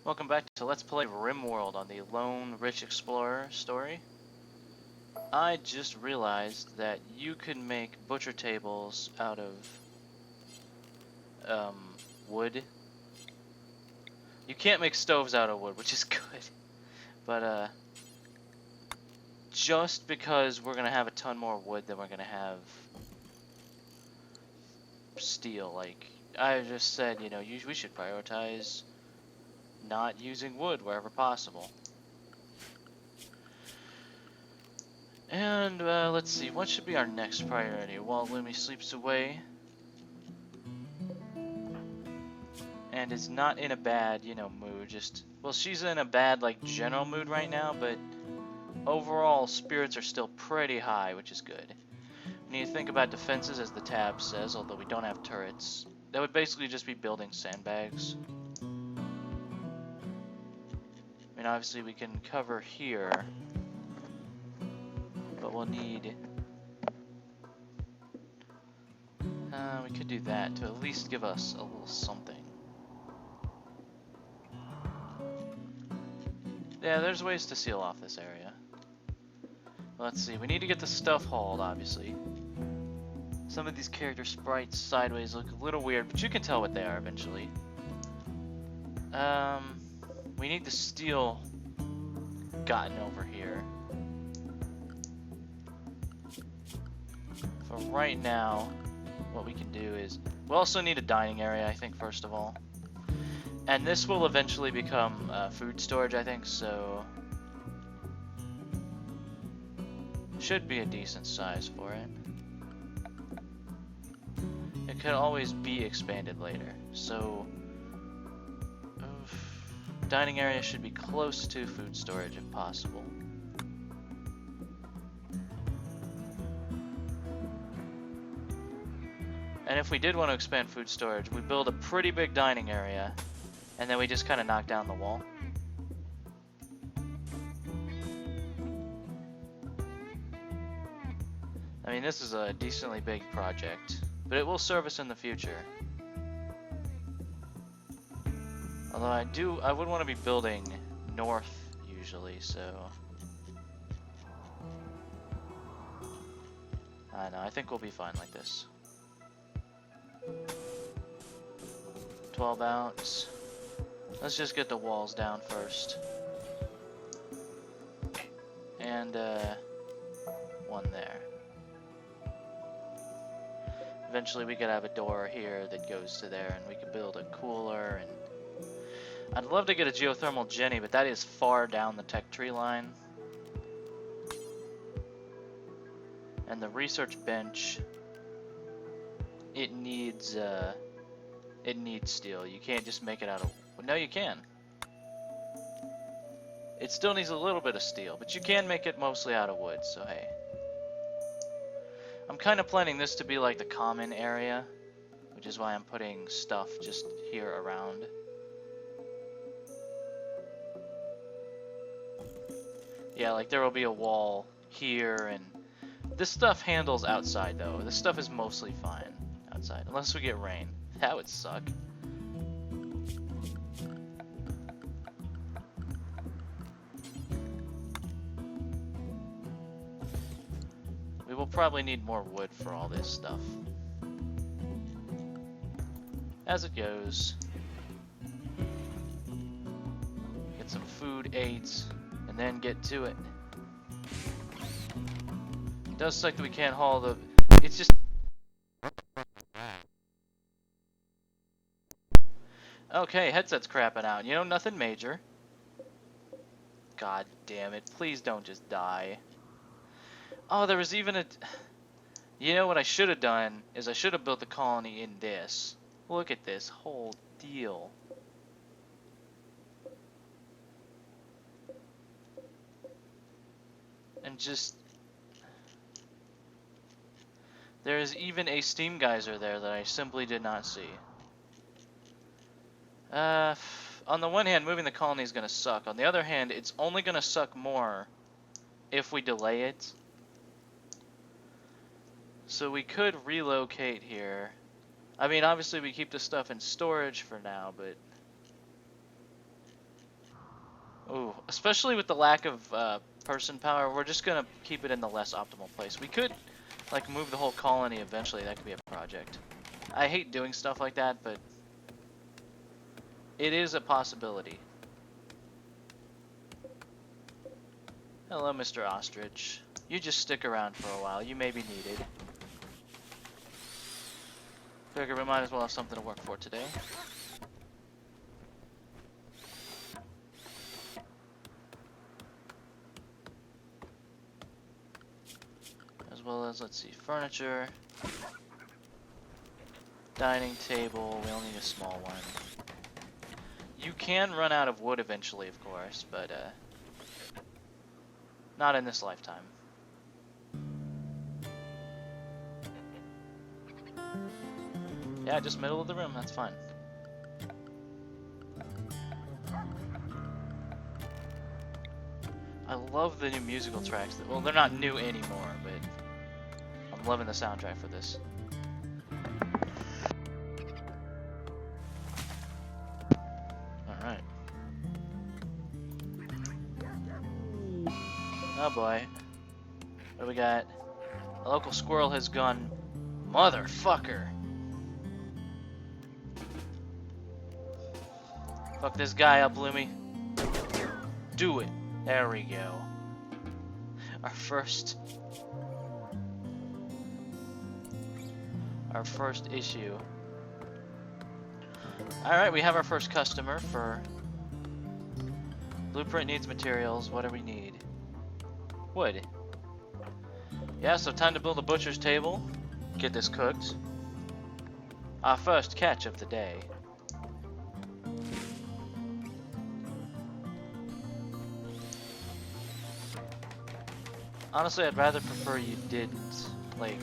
Welcome back to Let's Play Rimworld on the Lone Rich Explorer story. I just realized that you can make butcher tables out of wood. You can't make stoves out of wood, which is good. But just because we're gonna have a ton more wood than we're gonna have steel, like I just said, you know, we should prioritize not using wood wherever possible. And let's see, what should be our next priority? While Lumi sleeps away and is not in a bad, mood. Well, she's in a bad, like, general mood right now, but overall spirits are still pretty high, which is good. We need to think about defenses, as the tab says, although we don't have turrets. That would basically just be building sandbags. I mean, obviously we can cover here, but we'll need... we could do that to at least give us a little something. Yeah, there's ways to seal off this area. Let's see, we need to get the stuff hauled, obviously. Some of these character sprites sideways look a little weird, but you can tell what they are eventually. We need the steel gotten over here. For right now, what we can do is... we also need a dining area, I think, first of all. And this will eventually become food storage, I think, so... should be a decent size for it. It could always be expanded later, so... dining area should be close to food storage if possible. And if we did want to expand food storage, we build a pretty big dining area, and then we just kind of knock down the wall. I mean, this is a decently big project, but it will serve us in the future. Although I would want to be building north usually, so... I don't know, I think we'll be fine like this. 12 ounce. Let's just get the walls down first. And, one there. Eventually we could have a door here that goes to there, and we could build a cooler, and... I'd love to get a geothermal Jenny, but that is far down the tech tree line. And the research bench, it needs steel. You can't just make it out of... well, no, you can. It still needs a little bit of steel, but you can make it mostly out of wood, so hey. I'm kind of planning this to be like the common area, which is why I'm putting stuff just here around. Yeah, like there will be a wall here, and this stuff handles outside though. This stuff is mostly fine outside, unless we get rain. That would suck. We will probably need more wood for all this stuff. As it goes. Get some food aids. And then get to it. It does suck that we can't haul the... it's just... okay, headset's crapping out. You know, nothing major. God damn it. Please don't just die. Oh, there was even a... you know what I should have done is I should have built the colony in this. Look at this whole deal. And just... there is even a steam geyser there that I simply did not see. On the one hand, moving the colony is going to suck. On the other hand, it's only going to suck more if we delay it. So we could relocate here. I mean, obviously we keep the stuff in storage for now, but... Especially with the lack of person power, we're just gonna keep it in the less optimal place. We could, like, move the whole colony eventually. That could be a project. I hate doing stuff like that, but it is a possibility. Hello, Mr. Ostrich. You just stick around for a while. You may be needed. Figure we might as well have something to work for today. As well as, let's see, furniture. Dining table. We only need a small one. You can run out of wood eventually, of course, but not in this lifetime. Yeah, just middle of the room, that's fine. I love the new musical tracks. Well, they're not new anymore, but I'm loving the soundtrack for this. Alright. Oh boy. What do we got? A local squirrel has gone motherfucker. Fuck this guy up, Lumi. Do it. There we go. Our first issue. Alright, we have our first customer for blueprint needs materials. What do we need? Wood. Yeah, so time to build a butcher's table. Get this cooked. Our first catch of the day. Honestly, I'd rather prefer you didn't. Like,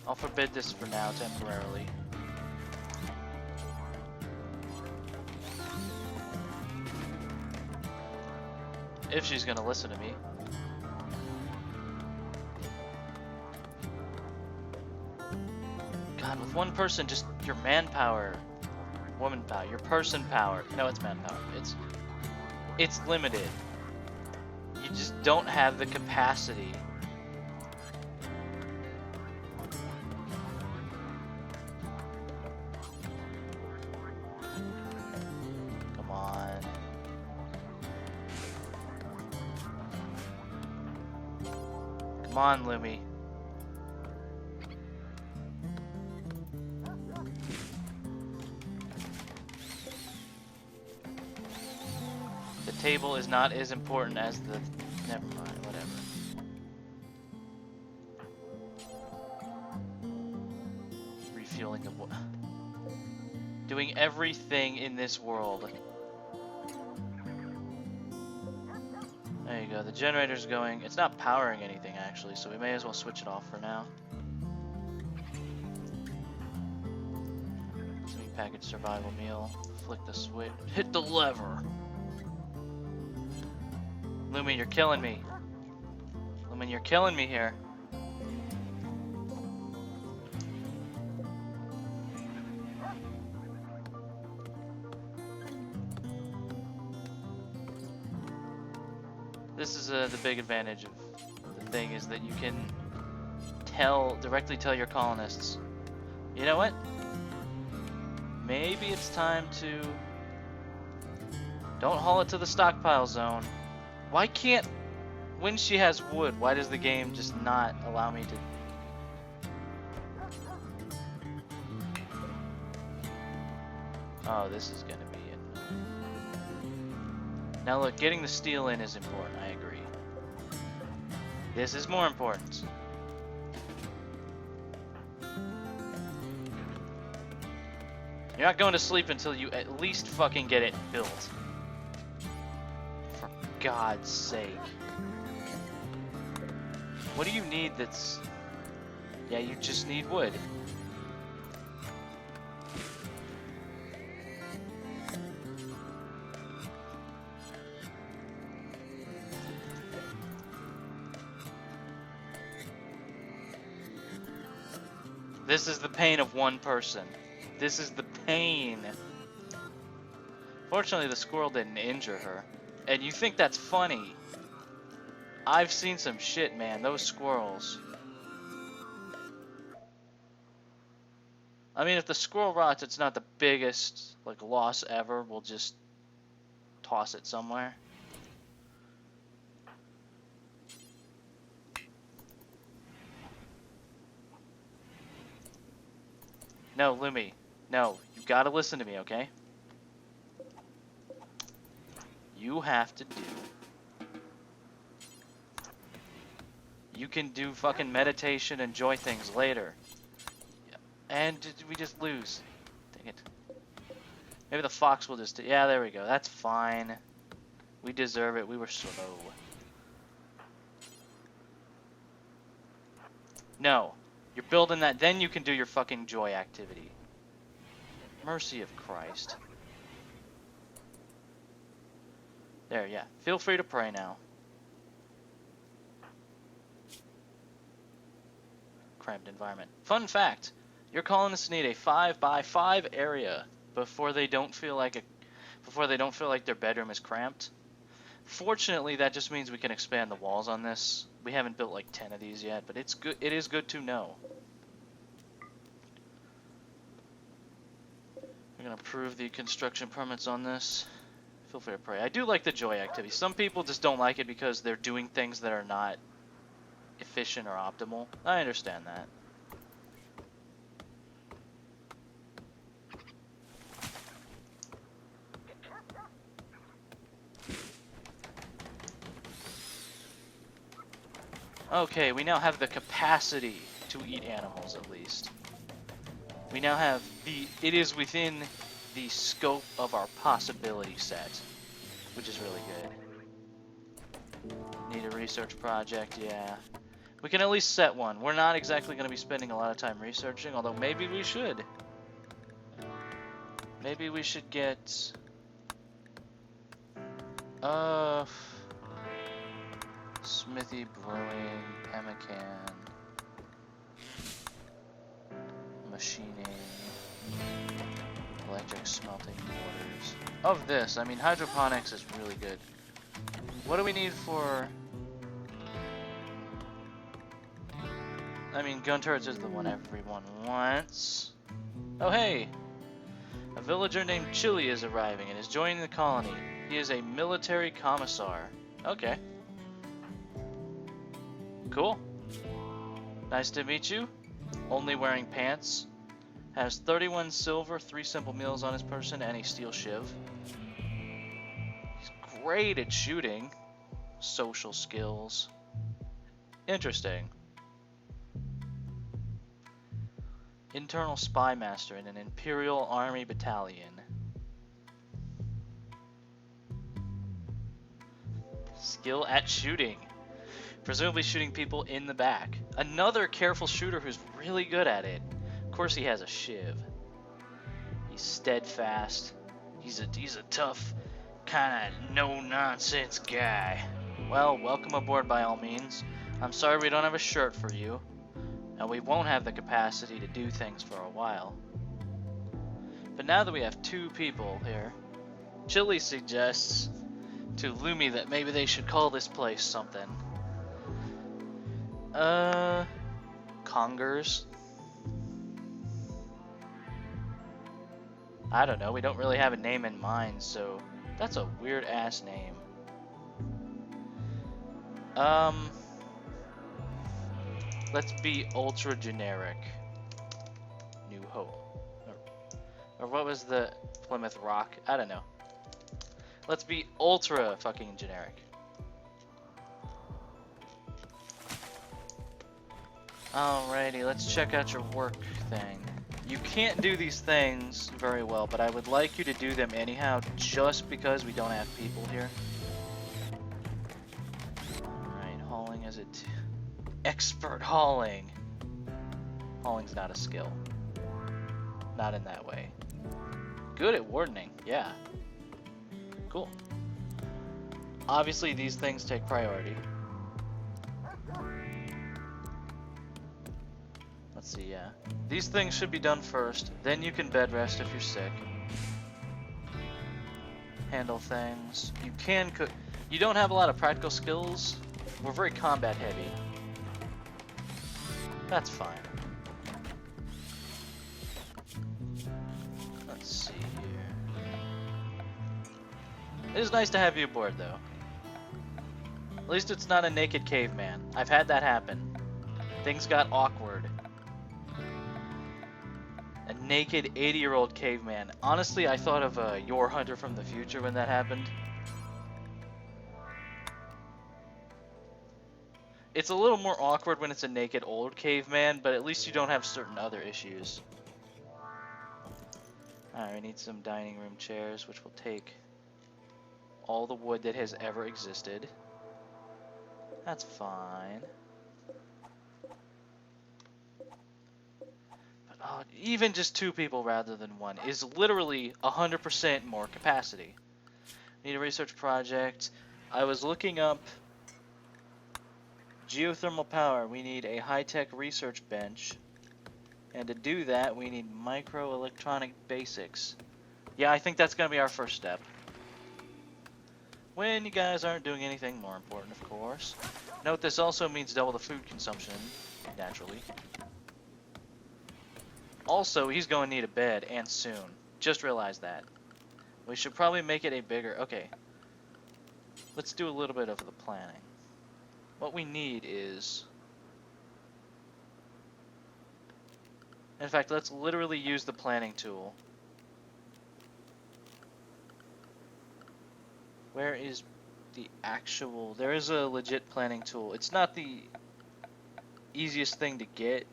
I'll forbid this for now, temporarily. If she's gonna listen to me. God, with one person, just your manpower, woman power, your person power. No, it's manpower. It's limited. You just don't have the capacity. Come on. Come on, Lumi. The table is not as important as the... Never mind, whatever. Refueling the wood. Doing everything in this world. There you go, the generator's going. It's not powering anything actually, so we may as well switch it off for now. Semi-packaged survival meal. Flick the switch. Hit the lever! Lumi, you're killing me. Lumi, you're killing me here. This is the big advantage of the thing, is that you can directly tell your colonists, you know what? Maybe it's time to... Don't haul it to the stockpile zone. Why can't... When she has wood, why does the game just not allow me to... Oh, this is gonna be it. Now look, getting the steel in is important, I agree. This is more important. You're not going to sleep until you at least fucking get it built. For God's sake. What do you need that's... Yeah, you just need wood. This is the pain of one person. This is the pain. Fortunately, the squirrel didn't injure her. And you think that's funny. I've seen some shit, man. Those squirrels. I mean, if the squirrel rots, it's not the biggest, like, loss ever. We'll just toss it somewhere. No, Lumi. No, you gotta listen to me, okay? You have to do... You can do fucking meditation, enjoy things later. And we just lose. Dang it. Maybe the fox will just... Yeah, there we go. That's fine. We deserve it. We were slow. No. You're building that. Then you can do your fucking joy activity. Mercy of Christ. There, yeah. Feel free to pray now. Cramped environment. Fun fact. Your colonists need a 5x5 area before they don't feel like their bedroom is cramped. Fortunately, that just means we can expand the walls on this. We haven't built like 10 of these yet, but it's good. It is good to know. We're gonna approve the construction permits on this. Feel free to pray. I do like the joy activity. Some people just don't like it because they're doing things that are not efficient or optimal. I understand that. Okay, we now have the capacity to eat animals, at least. We now have it is within the scope of our possibility set, which is really good. Need a research project, yeah. We can at least set one. We're not exactly going to be spending a lot of time researching, although maybe we should. Maybe we should get... Smithy, brewing, pemmican, machining, electric smelting mortars. Of this, I mean, hydroponics is really good. What do we need for... I mean, gun turrets is the one everyone wants. Oh, hey! A villager named Chili is arriving and is joining the colony. He is a military commissar. Okay. Cool. Nice to meet you. Only wearing pants. Has 31 silver, 3 simple meals on his person, and a steel shiv. He's great at shooting. Social skills. Interesting. Internal spy master in an Imperial Army battalion. Skill at shooting. Presumably shooting people in the back. Another careful shooter who's really good at it. Of course he has a shiv. He's steadfast. He's a tough, kind of no-nonsense guy. Well, welcome aboard by all means. I'm sorry we don't have a shirt for you. And we won't have the capacity to do things for a while. But now that we have 2 people here, Chili suggests to Lumi that maybe they should call this place something. Congers? I don't know, we don't really have a name in mind, so that's a weird ass name. Let's be ultra generic. New Hope. Or what was the Plymouth Rock? I don't know. Let's be ultra fucking generic. Alrighty, let's check out your work thing. You can't do these things very well, but I would like you to do them anyhow, just because we don't have people here. Alright, hauling is it? Expert hauling! Hauling's not a skill. Not in that way. Good at wardening, yeah. Cool. Obviously, these things take priority. Let's see, yeah. These things should be done first, then you can bed rest if you're sick. handle things. You can cook. You don't have a lot of practical skills. We're very combat heavy. That's fine. Let's see here. It is nice to have you aboard, though. At least it's not a naked caveman. I've had that happen. Things got awkward. A naked 80-year-old caveman. Honestly, I thought of Your Hunter from the Future when that happened. It's a little more awkward when it's a naked old caveman, but at least you don't have certain other issues. Alright, we need some dining room chairs, which will take all the wood that has ever existed. That's fine. But even just 2 people rather than 1 is literally 100% more capacity. Need a research project. I was looking up geothermal power. We need a high-tech research bench. And to do that, we need microelectronic basics. Yeah, I think that's going to be our first step. When you guys aren't doing anything more important, of course. Note this also means double the food consumption, naturally. Also, he's going to need a bed, and soon. Just realized that. We should probably make it a bigger... Okay. Let's do a little bit of the planning. What we need is... In fact, let's literally use the planning tool. Where is the actual... There is a legit planning tool. It's not the easiest thing to get.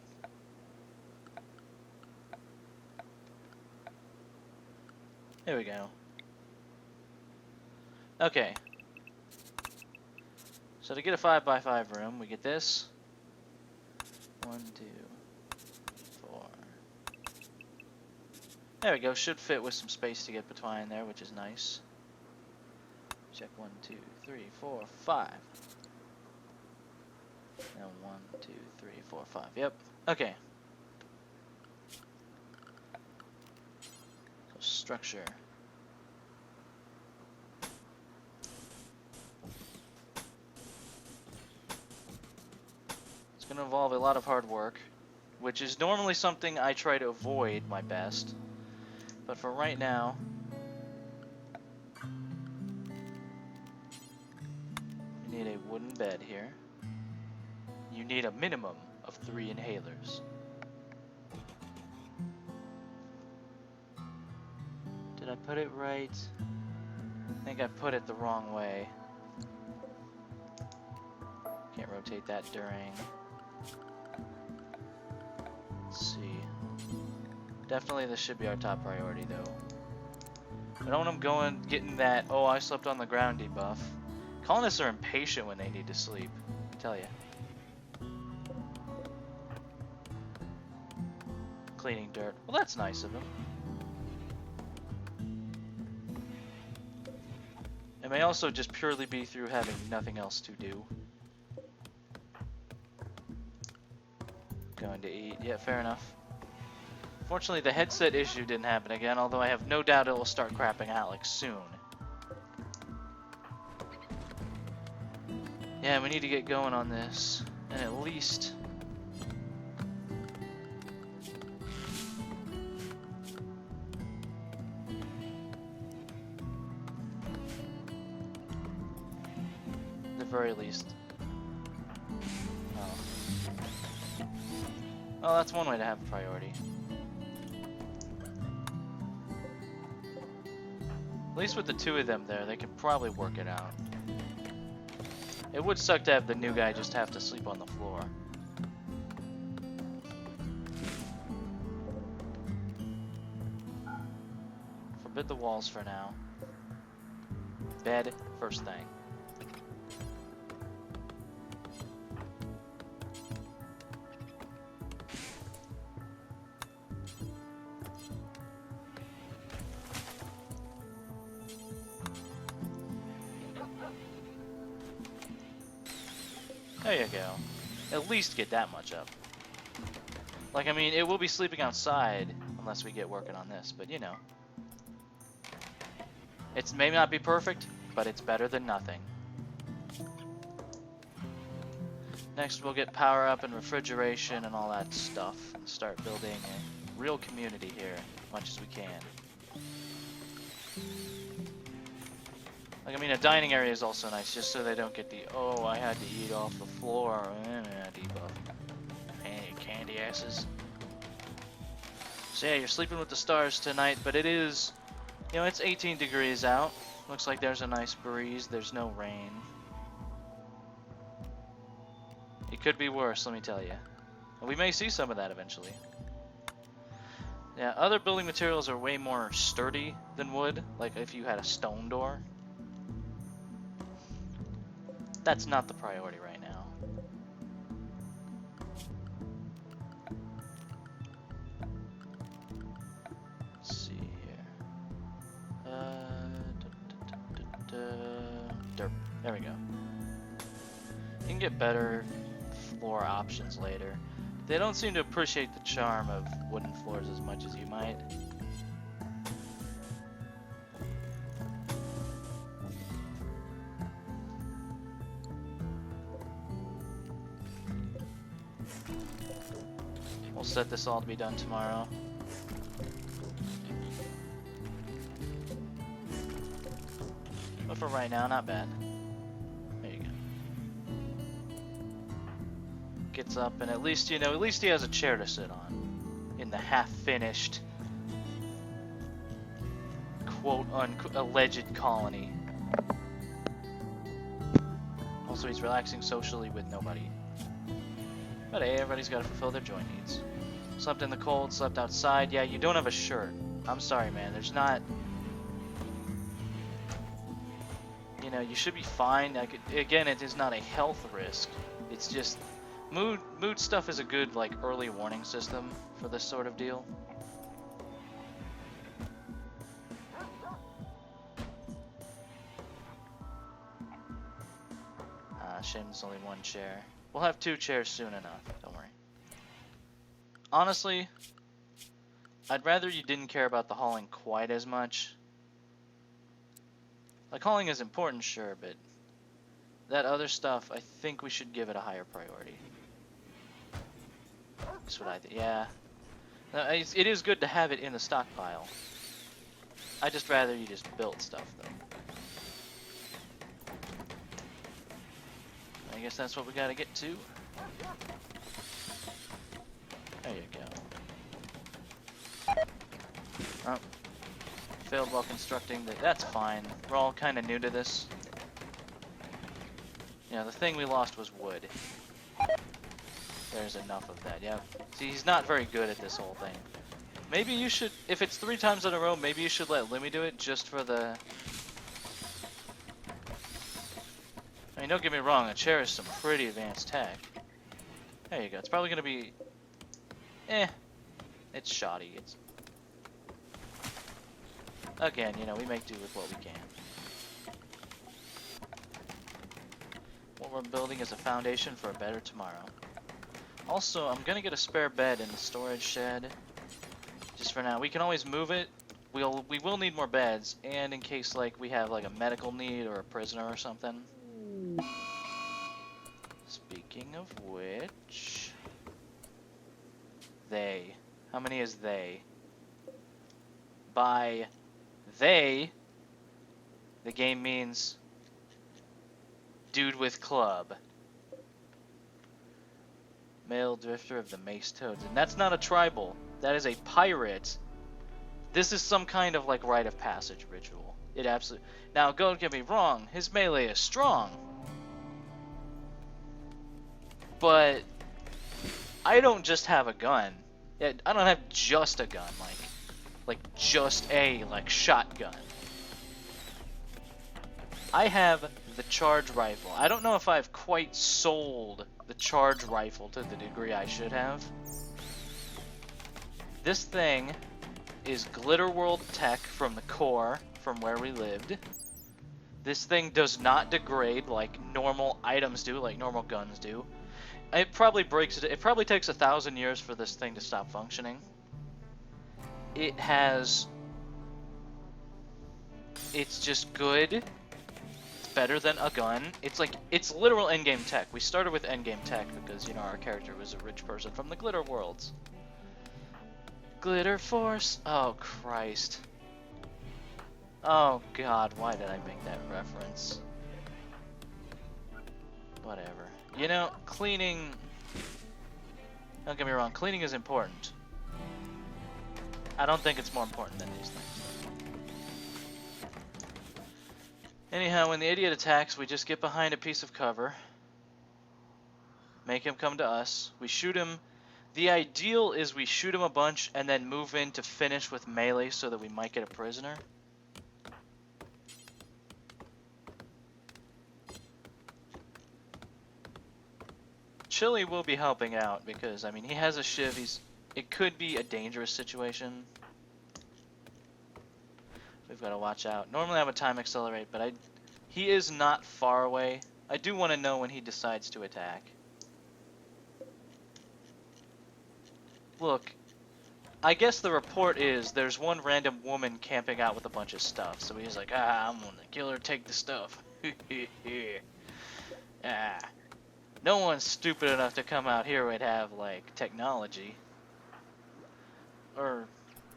There we go. Okay. So to get a 5x5 room, we get this. 1, 2, 4. There we go. Should fit with some space to get between there, which is nice. Check 1, 2, 3, 4, 5. Now 1, 2, 3, 4, 5. Yep. Okay. So structure. It's going to involve a lot of hard work, which is normally something I try to avoid my best. But for right now, you need a wooden bed here. You need a minimum of 3 inhalers. Did I put it right? I think I put it the wrong way. Can't rotate that during. Let's see. Definitely this should be our top priority though. I don't want them getting that, oh, I slept on the ground debuff. Colonists are impatient when they need to sleep, I tell ya. Cleaning dirt. Well, that's nice of him. It may also just purely be through having nothing else to do. Going to eat. Yeah, fair enough. Fortunately, the headset issue didn't happen again, although I have no doubt it will start crapping out like soon. Yeah, we need to get going on this. And at least... the very least. Oh. Well, that's one way to have a priority. At least with the 2 of them there, they could probably work it out. It would suck to have the new guy just have to sleep on the floor. Forbid the walls for now. Bed, first thing. There you go. At least get that much up. Like, I mean, it will be sleeping outside unless we get working on this, but you know. It may not be perfect, but it's better than nothing. Next, we'll get power up and refrigeration and all that stuff, and start building a real community here as much as we can. Like, I mean, a dining area is also nice, just so they don't get the, oh, I had to eat off the floor, debuff. Hey, candy asses. So yeah, you're sleeping with the stars tonight, but it is, you know, it's 18 degrees out. Looks like there's a nice breeze, there's no rain. It could be worse, let me tell you. We may see some of that eventually. Yeah, other building materials are way more sturdy than wood, like if you had a stone door. That's not the priority right now. Let's see here. Derp. There we go. You can get better floor options later. They don't seem to appreciate the charm of wooden floors as much as you might. We'll set this all to be done tomorrow. But for right now, not bad. There you go. Gets up and at least, you know, at least he has a chair to sit on in the half-finished quote-unquote alleged colony. Also, he's relaxing socially with nobody. But hey, everybody's got to fulfill their joy needs. Slept in the cold, slept outside. Yeah, you don't have a shirt. I'm sorry, man. There's not... You know, you should be fine. Like, again, it is not a health risk. It's just... Mood stuff is a good, like, early warning system for this sort of deal. Shame there's only one chair. We'll have 2 chairs soon enough, don't worry. Honestly, I'd rather you didn't care about the hauling quite as much. Like, hauling is important, sure, but that other stuff, I think we should give it a higher priority. That's what I think. Yeah. It is good to have it in the stockpile. I'd just rather you just build stuff, though. I guess that's what we gotta get to. There you go. Oh. Failed while constructing. That's fine. We're all kind of new to this. Yeah, the thing we lost was wood. There's enough of that, yeah. See, he's not very good at this whole thing. Maybe you should, if it's 3 times in a row, maybe you should let Lumi do it just for the... I mean, don't get me wrong, a chair is some pretty advanced tech. There you go. It's probably going to be... It's shoddy. It's... Again, you know, we make do with what we can. What we're building is a foundation for a better tomorrow. Also, I'm going to get a spare bed in the storage shed. Just for now. We can always move it. We will need more beds, and in case, like, we have, like, a medical need or a prisoner or something. Speaking of which... They. How many is they? By they, the game means dude with club. Male drifter of the Mace Toads. And that's not a tribal. That is a pirate. This is some kind of, like, rite of passage ritual. It absolutely... Now, don't get me wrong. His melee is strong. But I don't just have a gun. I don't have just a gun, like just a, like, shotgun. I have the charge rifle. I don't know if I've quite sold the charge rifle to the degree I should have. This thing is Glitterworld tech from the core, from where we lived. This thing does not degrade like normal items do, like normal guns do. It probably takes 1,000 years for this thing to stop functioning. It has It's just good. It's better than a gun. It's like, it's literal endgame tech. We started with endgame tech because, you know, our character was a rich person from the glitter worlds. Glitter force. Oh, Christ. Oh, God, why did I make that reference? Whatever. You know, cleaning... Don't get me wrong, cleaning is important. I don't think it's more important than these things. Anyhow, when the idiot attacks, we just get behind a piece of cover. Make him come to us. We shoot him. The ideal is we shoot him a bunch and then move in to finish with melee so that we might get a prisoner. Chili will be helping out because, I mean, he has a shiv. It could be a dangerous situation. We've got to watch out. Normally I would time accelerate, but he is not far away. I do want to know when he decides to attack. Look, I guess the report is there's one random woman camping out with a bunch of stuff. So he's like, I'm gonna kill her, take the stuff. No one's stupid enough to come out here and have, like, technology. Or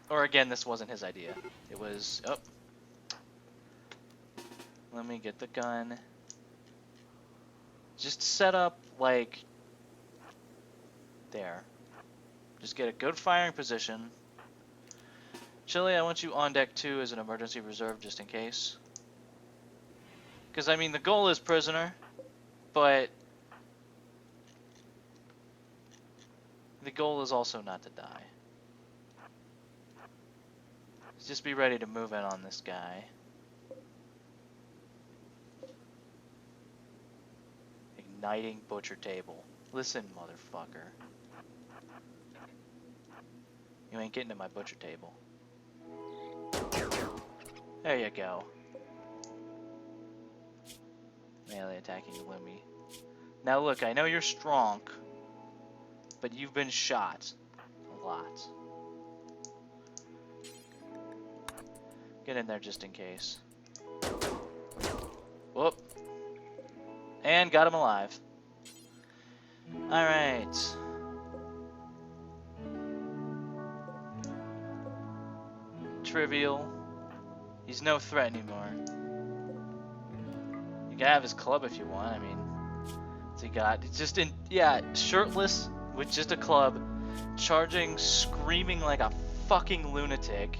again, this wasn't his idea. It was, oh. Let me get the gun. Just set up, like, there. Just get a good firing position. Chili, I want you on deck too as an emergency reserve just in case. Because, I mean, the goal is prisoner, but the goal is also not to die. Just be ready to move in on this guy. Igniting butcher table. Listen, motherfucker. You ain't getting to my butcher table. There you go. Melee attacking Lumi. Now look, I know you're strong, but you've been shot a lot. Get in there just in case. Whoop. And got him alive. Alright. Trivial. He's no threat anymore. You can have his club if you want, I mean. What's he got? It's just in, yeah, shirtless with just a club, charging, screaming like a fucking lunatic.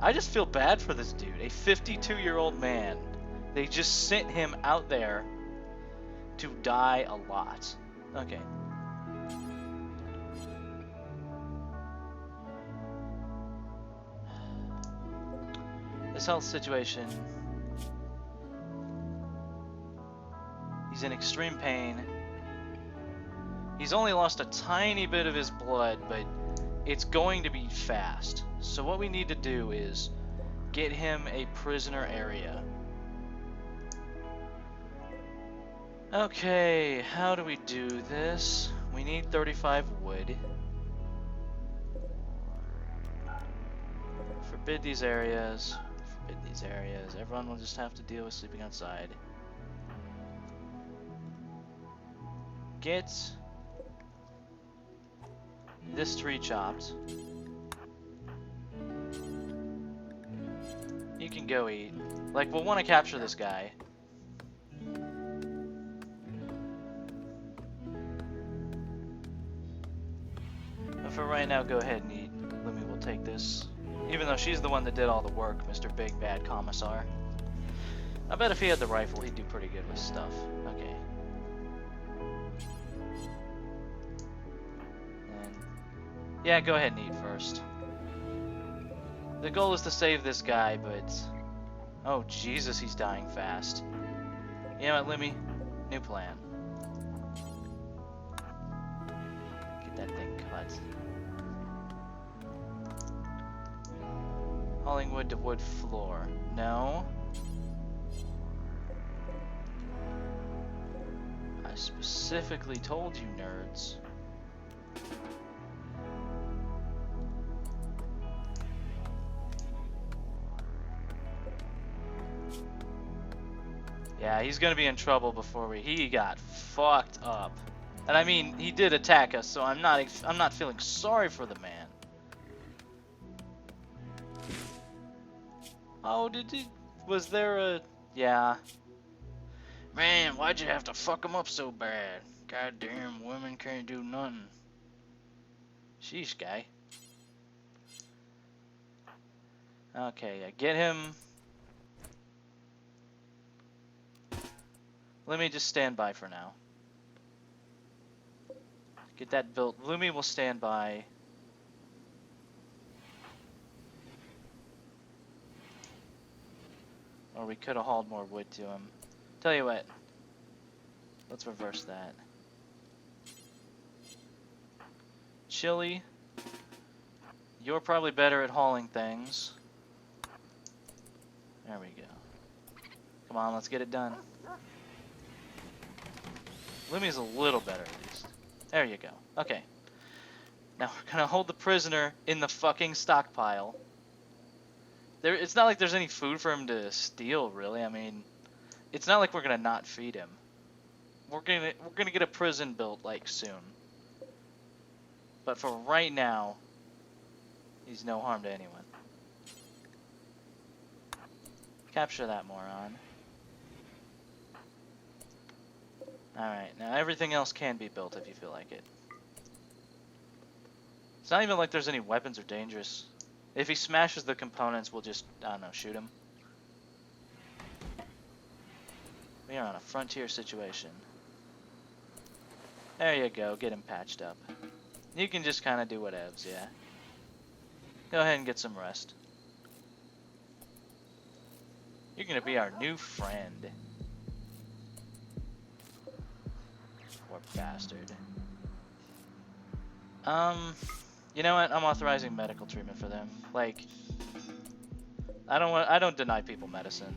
I just feel bad for this dude, a 52-year-old man. They just sent him out there to die a lot. Okay. This health situation. He's in extreme pain. He's only lost a tiny bit of his blood, but it's going to be fast. So what we need to do is get him a prisoner area. Okay, how do we do this? We need 35 wood. Forbid these areas. Forbid these areas. Everyone will just have to deal with sleeping outside. Get this tree chopped. You can go eat. Like, we'll want to capture this guy. But for right now, go ahead and eat. Lumi will take this. Even though she's the one that did all the work, Mr. Big Bad Commissar. I bet if he had the rifle, he'd do pretty good with stuff. Okay. And yeah, go ahead and eat first. The goal is to save this guy, but... oh, Jesus, he's dying fast. You know what, Lumi? New plan. Get that thing cut. Hauling wood to wood floor. No. I specifically told you, nerds. Yeah, he's gonna be in trouble before he got fucked up. And I mean, he did attack us, so I'm not feeling sorry for the man. Oh, was there a, yeah. Man, why'd you have to fuck him up so bad? Goddamn, women can't do nothing. Sheesh, guy. Okay, I get him. Let me just stand by for now. Get that built. Lumi will stand by. Or we could have hauled more wood to him. Tell you what. Let's reverse that. Chili. You're probably better at hauling things. There we go. Come on, let's get it done. Lumi's a little better at least. There you go. Okay. Now we're gonna hold the prisoner in the fucking stockpile. It's not like there's any food for him to steal, really. I mean, it's not like we're gonna not feed him. We're gonna get a prison built like soon. But for right now, he's no harm to anyone. Capture that moron. Alright, now everything else can be built if you feel like it. It's not even like there's any weapons or dangerous. If he smashes the components, we'll just, I don't know, shoot him. We are on a frontier situation. There you go, get him patched up. You can just kind of do whatevs, yeah. Go ahead and get some rest. You're gonna be our new friend. Poor bastard. You know what? I'm authorizing medical treatment for them. Like, I don't deny people medicine.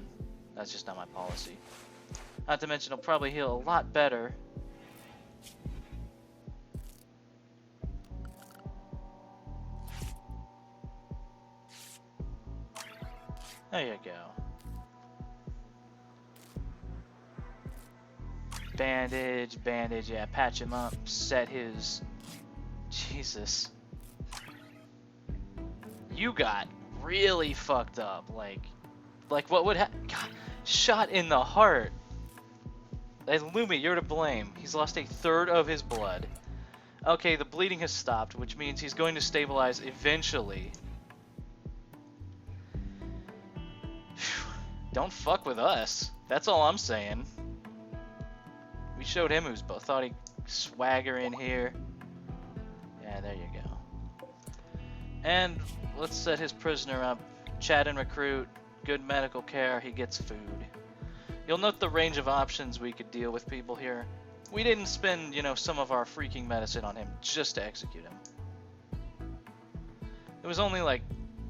That's just not my policy. Not to mention, it'll probably heal a lot better. There you go. Bandage, yeah, patch him up, set his... Jesus. You got really fucked up, like what would happen? Shot in the heart. And Lumi, you're to blame. He's lost 1/3 of his blood. Okay, the bleeding has stopped, which means he's going to stabilize eventually. Don't fuck with us. That's all I'm saying. We showed him who's both. Thought he'd swagger in here. Yeah, there you go. And let's set his prisoner up. Chat and recruit. Good medical care. He gets food. You'll note the range of options we could deal with people here. We didn't spend, some of our freaking medicine on him just to execute him. It was only like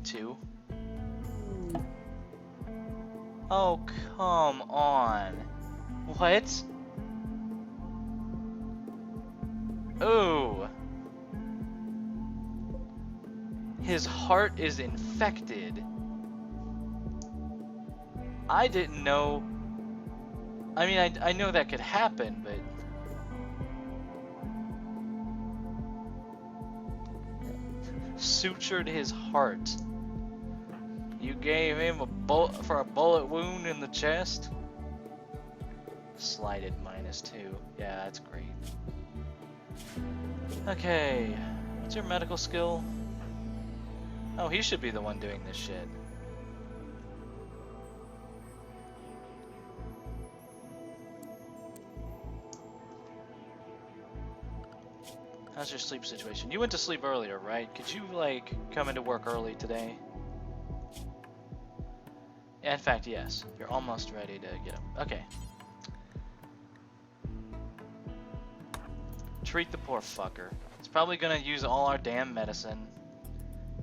2. Oh, come on. What? Oh. His heart is infected. I didn't know. I mean, I know that could happen, but... Sutured his heart. You gave him a bullet wound in the chest? Slighted -2. Yeah, that's great. Okay. What's your medical skill? Oh, he should be the one doing this shit. How's your sleep situation? You went to sleep earlier, right? Could you, come into work early today? Yeah, in fact, yes. You're almost ready to get up. Okay. Treat the poor fucker. He's probably gonna use all our damn medicine.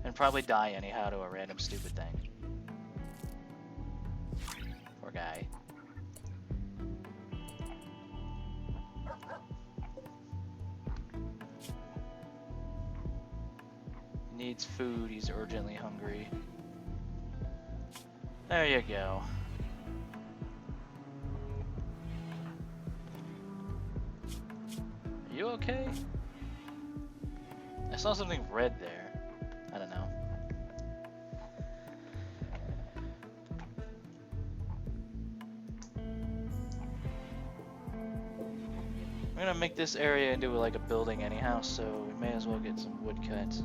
And probably die anyhow to a random stupid thing. Poor guy. He needs food, he's urgently hungry. There you go. you okay? I saw something red there. I don't know. I'm gonna make this area into like a building anyhow, so we may as well get some wood cut.